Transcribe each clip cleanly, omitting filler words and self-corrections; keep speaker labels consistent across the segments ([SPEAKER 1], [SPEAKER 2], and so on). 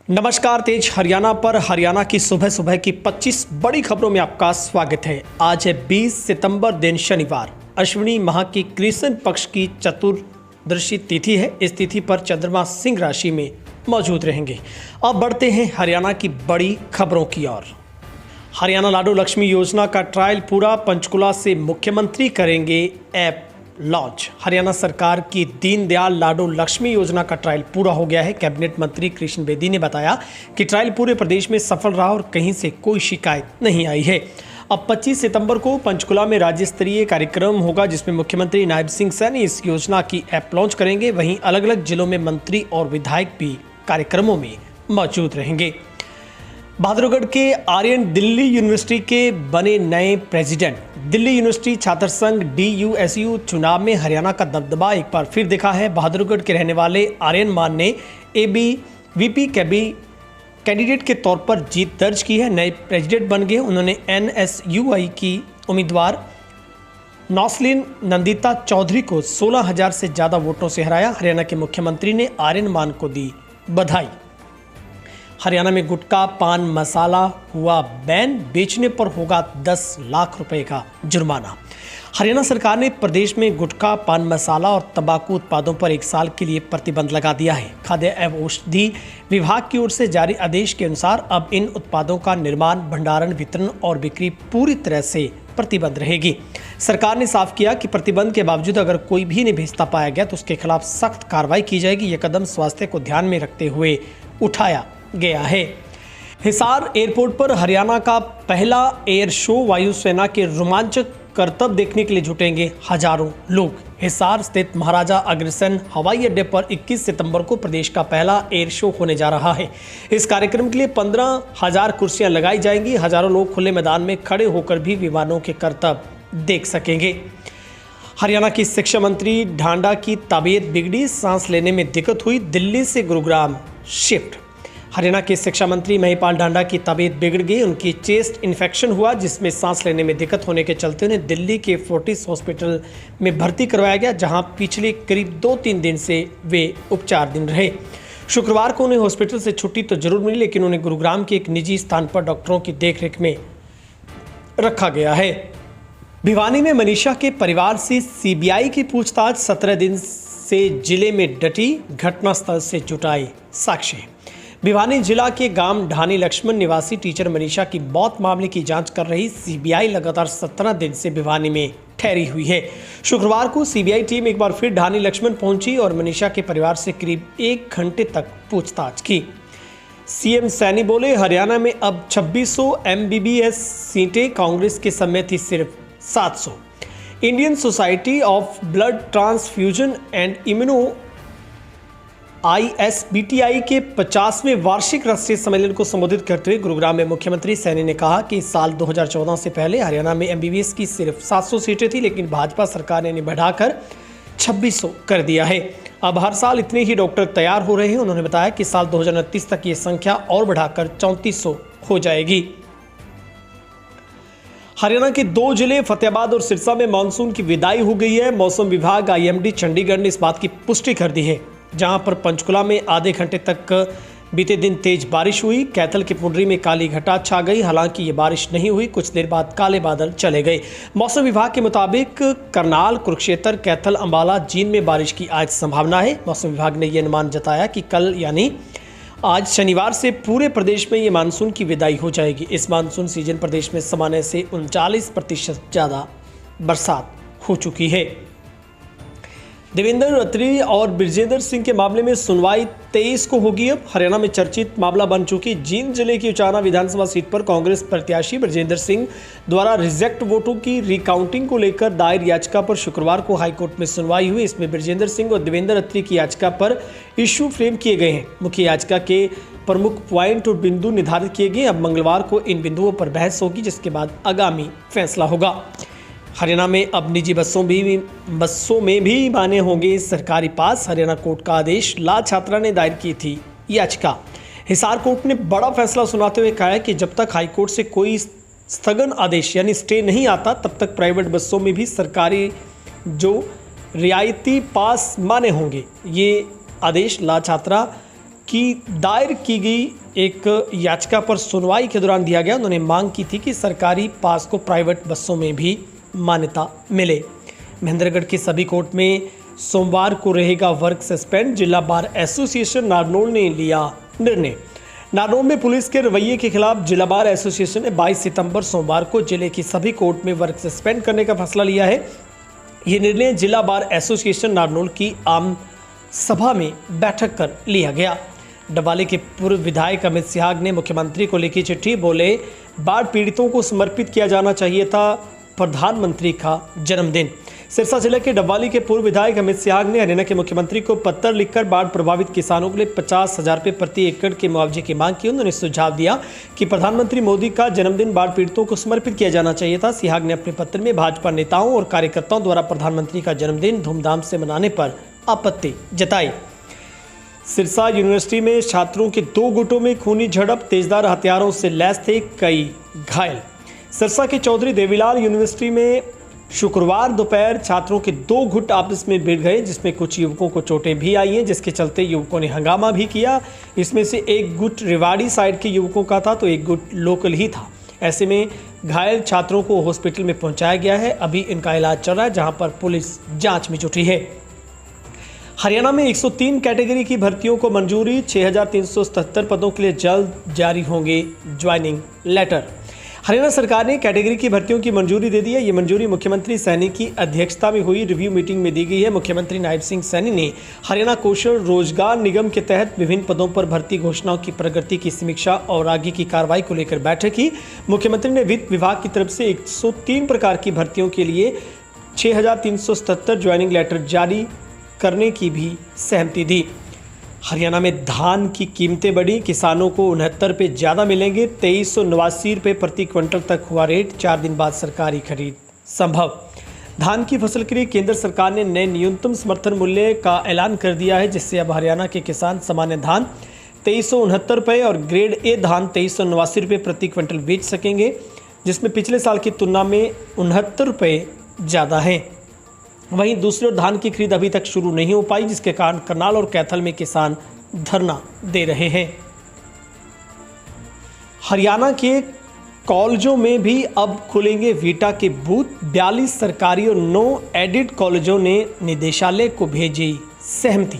[SPEAKER 1] नमस्कार, तेज हरियाणा पर हरियाणा की सुबह सुबह की 25 बड़ी खबरों में आपका स्वागत है। आज है 20 सितंबर, दिन शनिवार। अश्विनी माह की कृष्ण पक्ष की चतुर्दशी तिथि है। इस तिथि पर चंद्रमा सिंह राशि में मौजूद रहेंगे। अब बढ़ते हैं हरियाणा की बड़ी खबरों की ओर। हरियाणा लाडो लक्ष्मी योजना का ट्रायल पूरा, पंचकुला से मुख्यमंत्री करेंगे ऐप लॉन्च। हरियाणा सरकार की दीनदयाल लाडो लक्ष्मी योजना का ट्रायल पूरा हो गया है। कैबिनेट मंत्री कृष्ण बेदी ने बताया कि ट्रायल पूरे प्रदेश में सफल रहा और कहीं से कोई शिकायत नहीं आई है। अब 25 सितंबर को पंचकुला में राज्य स्तरीय कार्यक्रम होगा, जिसमें मुख्यमंत्री नायब सिंह सैनी इस योजना की ऐप लॉन्च करेंगे। वहीं अलग अलग जिलों में मंत्री और विधायक भी कार्यक्रमों में मौजूद रहेंगे। बहादुरगढ़ के आर्यन दिल्ली यूनिवर्सिटी के बने नए प्रेसिडेंट। दिल्ली यूनिवर्सिटी छात्र संघ DUSU चुनाव में हरियाणा का दबदबा एक बार फिर दिखा है। बहादुरगढ़ के रहने वाले आर्यन मान ने ABVP कैंडिडेट के तौर पर जीत दर्ज की है। नए प्रेसिडेंट बन गए। उन्होंने NSUI की उम्मीदवार नौसलिन नंदिता चौधरी को 16,000 से ज़्यादा वोटों से हराया। हरियाणा के मुख्यमंत्री ने आर्यन मान को दी बधाई। हरियाणा में गुटखा पान मसाला हुआ बैन, बेचने पर होगा 10 लाख रुपए का जुर्माना। हरियाणा सरकार ने प्रदेश में गुटखा पान मसाला और तंबाकू उत्पादों पर 1 साल के लिए प्रतिबंध लगा दिया है। खाद्य एवं औषधि विभाग की ओर से जारी आदेश के अनुसार अब इन उत्पादों का निर्माण, भंडारण, वितरण और बिक्री पूरी तरह से प्रतिबंध रहेगी। सरकार ने साफ किया कि प्रतिबंध के बावजूद अगर कोई भी नहीं भेजता पाया गया तो उसके खिलाफ सख्त कार्रवाई की जाएगी। यह कदम स्वास्थ्य को ध्यान में रखते हुए उठाया गया है। हिसार एयरपोर्ट पर हरियाणा का पहला एयर शो, वायुसेना के रोमांचक करतब देखने के लिए जुटेंगे हजारों लोग। हिसार स्थित महाराजा अग्रसेन हवाई अड्डे पर 21 सितंबर को प्रदेश का पहला एयर शो होने जा रहा है। इस कार्यक्रम के लिए 15,000 कुर्सियां लगाई जाएंगी। हजारों लोग खुले मैदान में खड़े होकर भी विमानों के करतब देख सकेंगे। हरियाणा की शिक्षा मंत्री ढांडा की तबीयत बिगड़ी, सांस लेने में दिक्कत हुई, दिल्ली से गुरुग्राम शिफ्ट। हरियाणा के शिक्षा मंत्री महिपाल ढांडा की तबीयत बिगड़ गई। उनकी चेस्ट इन्फेक्शन हुआ, जिसमें सांस लेने में दिक्कत होने के चलते उन्हें दिल्ली के फोर्टिस हॉस्पिटल में भर्ती करवाया गया, जहां पिछले करीब 2-3 दिन से वे उपचाराधीन रहे। शुक्रवार को उन्हें हॉस्पिटल से छुट्टी तो जरूर मिली, लेकिन उन्हें गुरुग्राम के एक निजी स्थान पर डॉक्टरों की देखरेख में रखा गया है। भिवानी में मनीषा के परिवार से CBI की पूछताछ, 17 दिन से जिले में डटी, घटनास्थल से जुटाई साक्ष्य। भिवानी जिला के गांव ढानी लक्ष्मण निवासी टीचर मनीषा की मौत मामले की जांच कर रही CBI लगातार 17 दिन से भिवानी में ठहरी हुई है। शुक्रवार को CBI टीम एक बार फिर ढानी लक्ष्मण पहुंची और मनीषा के परिवार से करीब 1 घंटे तक पूछताछ की। CM सैनी बोले, हरियाणा में अब 2600 MBBS सीटें, कांग्रेस के समय थी सिर्फ 700। Indian society of blood transfusion and immuno ISBTI के 50वें वार्षिक राष्ट्रीय सम्मेलन को संबोधित करते हुए गुरुग्राम में मुख्यमंत्री सैनी ने कहा कि साल 2014 से पहले हरियाणा में MBBS की सिर्फ 700 सीटें थी, लेकिन भाजपा सरकार ने इन्हें बढ़ाकर 2600 कर दिया है। अब हर साल इतने ही डॉक्टर तैयार हो रहे हैं। उन्होंने बताया कि साल 2029 तक ये संख्या और बढ़ाकर 3400 हो जाएगी। हरियाणा के 2 जिले फतेहाबाद और सिरसा में मानसून की विदाई हो गई है। मौसम विभाग IMD चंडीगढ़ ने इस बात की पुष्टि कर दी है, जहां पर पंचकुला में आधे घंटे तक बीते दिन तेज बारिश हुई। कैथल की पुंडरी में काली घटा छा गई, हालांकि ये बारिश नहीं हुई। कुछ देर बाद काले बादल चले गए। मौसम विभाग के मुताबिक करनाल, कुरुक्षेत्र, कैथल, अंबाला, जींद में बारिश की आज संभावना है। मौसम विभाग ने यह अनुमान जताया कि कल यानी आज शनिवार से पूरे प्रदेश में ये मानसून की विदाई हो जाएगी। इस मानसून सीजन प्रदेश में सामान्य से 39% ज़्यादा बरसात हो चुकी है। देवेंद्र अत्री और बृजेंद्र सिंह के मामले में सुनवाई 23 को होगी। अब हरियाणा में चर्चित मामला बन चुकी जींद जिले की उचाना विधानसभा सीट पर कांग्रेस प्रत्याशी बृजेंद्र सिंह द्वारा रिजेक्ट वोटों की रिकाउंटिंग को लेकर दायर याचिका पर शुक्रवार को हाईकोर्ट में सुनवाई हुई। इसमें बृजेंद्र सिंह और देवेंद्र अत्री की याचिका पर इश्यू फ्रेम किए गए हैं। मुख्य याचिका के प्रमुख पॉइंट और बिंदु निर्धारित किए गए। अब मंगलवार को इन बिंदुओं पर बहस होगी, जिसके बाद आगामी फैसला होगा। हरियाणा में अब निजी बसों में भी माने होंगे सरकारी पास। हरियाणा कोर्ट का आदेश, ला छात्रा ने दायर की थी याचिका। हिसार कोर्ट ने बड़ा फैसला सुनाते हुए कहा है कि जब तक हाईकोर्ट से कोई स्थगन आदेश यानी स्टे नहीं आता, तब तक प्राइवेट बसों में भी सरकारी जो रियायती पास माने होंगे। ये आदेश ला छात्रा की दायर की गई एक याचिका पर सुनवाई के दौरान दिया गया। उन्होंने मांग की थी कि सरकारी पास को प्राइवेट बसों में भी मान्यता मिले। महेंद्रगढ़ की सभी कोर्ट में सोमवार को रहेगा वर्क सस्पेंड। जिला बार एसोसिएशन नारनौल ने लिया निर्णय। नारनौल में पुलिस के रवैये के खिलाफ जिला बार एसोसिएशन ने 22 सितंबर सोमवार को जिले की सभी कोर्ट में वर्क सस्पेंड करने का फैसला लिया है। ये निर्णय जिला बार एसोसिएशन नारनौल की आम सभा में बैठक कर लिया गया। डबाली के पूर्व विधायक अमित सिहाग ने मुख्यमंत्री को लिखी चिट्ठी, बोले बाढ़ पीड़ितों को समर्पित किया जाना चाहिए था प्रधानमंत्री का जन्मदिन। सिरसा जिले के डब्बाली के पूर्व विधायक अमित सिहाग ने हरियाणा के मुख्यमंत्री को पत्र लिखकर बाढ़ प्रभावित किसानों के लिए 50,000 रुपये प्रति एकड़ के मुआवजे की मांग की। उन्होंने सुझाव दिया कि प्रधानमंत्री मोदी का जन्मदिन बाढ़ पीड़ितों को समर्पित किया जाना चाहिए था। सिहाग ने अपने पत्र में भाजपा नेताओं और कार्यकर्ताओं द्वारा प्रधानमंत्री का जन्मदिन धूमधाम से मनाने पर आपत्ति जताई। सिरसा यूनिवर्सिटी में छात्रों के 2 गुटों में खूनी झड़प, तेजधार हथियारों से लैस थे कई घायल। सिरसा के चौधरी देवीलाल यूनिवर्सिटी में शुक्रवार दोपहर छात्रों के 2 गुट आपस में भिड़ गए, जिसमें कुछ युवकों को चोटें भी आई हैं, जिसके चलते युवकों ने हंगामा भी किया। इसमें से एक गुट रेवाड़ी साइड के युवकों का था तो एक गुट लोकल ही था। ऐसे में घायल छात्रों को हॉस्पिटल में पहुंचाया गया है। अभी इनका इलाज चल रहा है, जहां पर पुलिस जांच में जुटी है। हरियाणा में 103 कैटेगरी की भर्तियों को मंजूरी। 6,377 पदों के लिए जल्द जारी होंगे ज्वाइनिंग लेटर। हरियाणा सरकार ने कैटेगरी की भर्तियों की मंजूरी दे दी है। ये मंजूरी मुख्यमंत्री सैनी की अध्यक्षता में हुई रिव्यू मीटिंग में दी गई है। मुख्यमंत्री नायब सिंह सैनी ने हरियाणा कौशल रोजगार निगम के तहत विभिन्न पदों पर भर्ती घोषणाओं की प्रगति की समीक्षा और आगे की कार्रवाई को लेकर बैठक की। मुख्यमंत्री ने वित्त विभाग की तरफ से 103 प्रकार की भर्तियों के लिए 6,377 ज्वाइनिंग लेटर जारी करने की भी सहमति दी। हरियाणा में धान की कीमतें बढ़ी, किसानों को 69 रुपये ज़्यादा मिलेंगे। 2389 रुपये प्रति क्विंटल तक हुआ रेट। 4 दिन बाद सरकारी खरीद संभव। धान की फसल के लिए केंद्र सरकार ने नए न्यूनतम समर्थन मूल्य का ऐलान कर दिया है, जिससे अब हरियाणा के किसान सामान्य धान 2369 रुपये और ग्रेड ए धान 2389 रुपये प्रति क्विंटल बेच सकेंगे, जिसमें पिछले साल की तुलना में 69 रुपये ज़्यादा हैं। वहीं दूसरी ओर धान की खरीद अभी तक शुरू नहीं हो पाई, जिसके कारण करनाल और कैथल में किसान धरना दे रहे हैं। हरियाणा के कॉलेजों में भी अब खुलेंगे वीटा के बूथ। 42 सरकारी और 9 एडिड कॉलेजों ने निदेशालय को भेजी सहमति।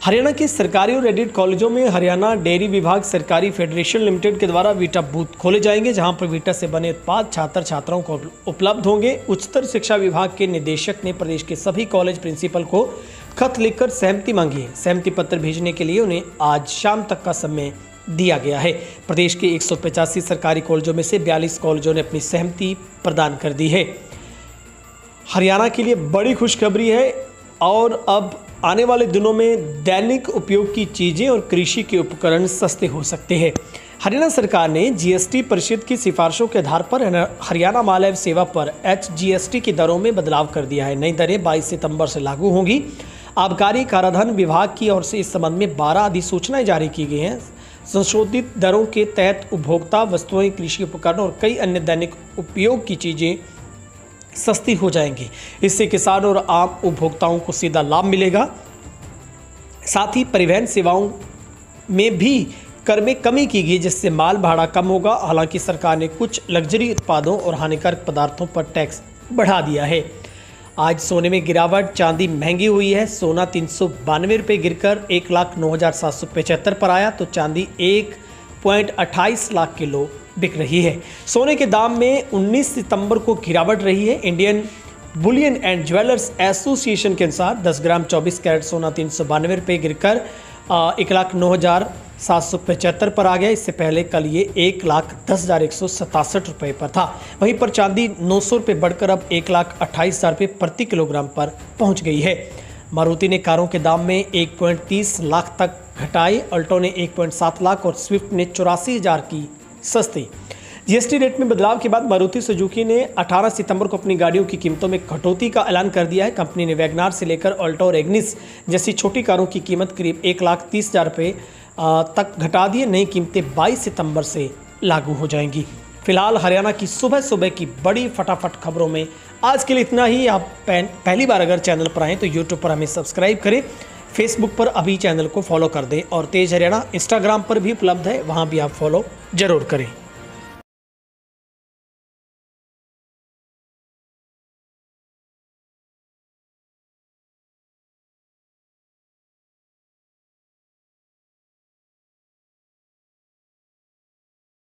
[SPEAKER 1] हरियाणा के सरकारी और एडिड कॉलेजों में हरियाणा डेयरी विभाग सरकारी फेडरेशन लिमिटेड के द्वारा वीटा बूथ खोले जाएंगे, जहां पर वीटा से बने उत्पाद छात्र छात्राओं को उपलब्ध होंगे। उच्चतर शिक्षा विभाग के निदेशक ने प्रदेश के सभी कॉलेज प्रिंसिपल को खत लिखकर सहमति मांगी है। सहमति पत्र भेजने के लिए उन्हें आज शाम तक का समय दिया गया है। प्रदेश के 185 सरकारी कॉलेजों में से 42 कॉलेजों ने अपनी सहमति प्रदान कर दी है। हरियाणा के लिए बड़ी खुशखबरी है और अब आने वाले दिनों में दैनिक उपयोग की चीज़ें और कृषि के उपकरण सस्ते हो सकते हैं। हरियाणा सरकार ने जीएसटी परिषद की सिफारिशों के आधार पर हरियाणा माल एवं सेवा पर HGST की दरों में बदलाव कर दिया है। नई दरें 22 सितंबर से लागू होंगी। आबकारी कराधान विभाग की ओर से इस संबंध में 12 अधिसूचनाएं जारी की गई हैं। संशोधित दरों के तहत उपभोक्ता वस्तुएं, कृषि उपकरण और कई अन्य दैनिक उपयोग की चीज़ें सस्ती हो जाएंगी। इससे किसान और आम उपभोक्ताओं को सीधा लाभ मिलेगा। साथ ही परिवहन सेवाओं में भी कर में कमी की गई, जिससे माल भाड़ा कम होगा। हालांकि सरकार ने कुछ लग्जरी उत्पादों और हानिकारक पदार्थों पर टैक्स बढ़ा दिया है। आज सोने में गिरावट, चांदी महंगी हुई है। सोना 392 रुपये गिरकर 1,09,775 पर आया, तो चांदी 1.28 लाख किलो बिक रही है। सोने के दाम में 19 सितंबर को गिरावट रही है। Indian Boolean and jewellers association के अनुसार 10 ग्राम 24 कैरेट सोना 392 रुपये गिरकर 1,09,775 पर आ गया। इससे पहले कल ये 1,10,167 रुपये पर था। वहीं पर चांदी 900 रुपये बढ़कर अब 1,28,000 रुपये प्रति किलोग्राम पर पहुंच गई है। मारुति ने कारों के दाम में 1.30 लाख तक घटाए। अल्टो ने 1.7 लाख और स्विफ्ट ने 84,000 की सस्ती। जीएसटी रेट में बदलाव के बाद मारुति सुजुकी ने 18 सितंबर को अपनी गाड़ियों की कीमतों में कटौती का ऐलान कर दिया है। कंपनी ने वैगनार से लेकर अल्टो और एग्निस जैसी छोटी कारों की कीमत करीब 1,30,000 रुपये तक घटा दी है। नई कीमतें 22 सितंबर से लागू हो जाएंगी। फिलहाल हरियाणा की सुबह सुबह की बड़ी फटाफट खबरों में आज के लिए इतना ही। आप पहली बार अगर चैनल पर आएँ तो यूट्यूब पर हमें सब्सक्राइब करें, फेसबुक पर अभी चैनल को फॉलो कर दें और तेज हरियाणा इंस्टाग्राम पर भी उपलब्ध है, वहां भी आप फॉलो जरूर करें।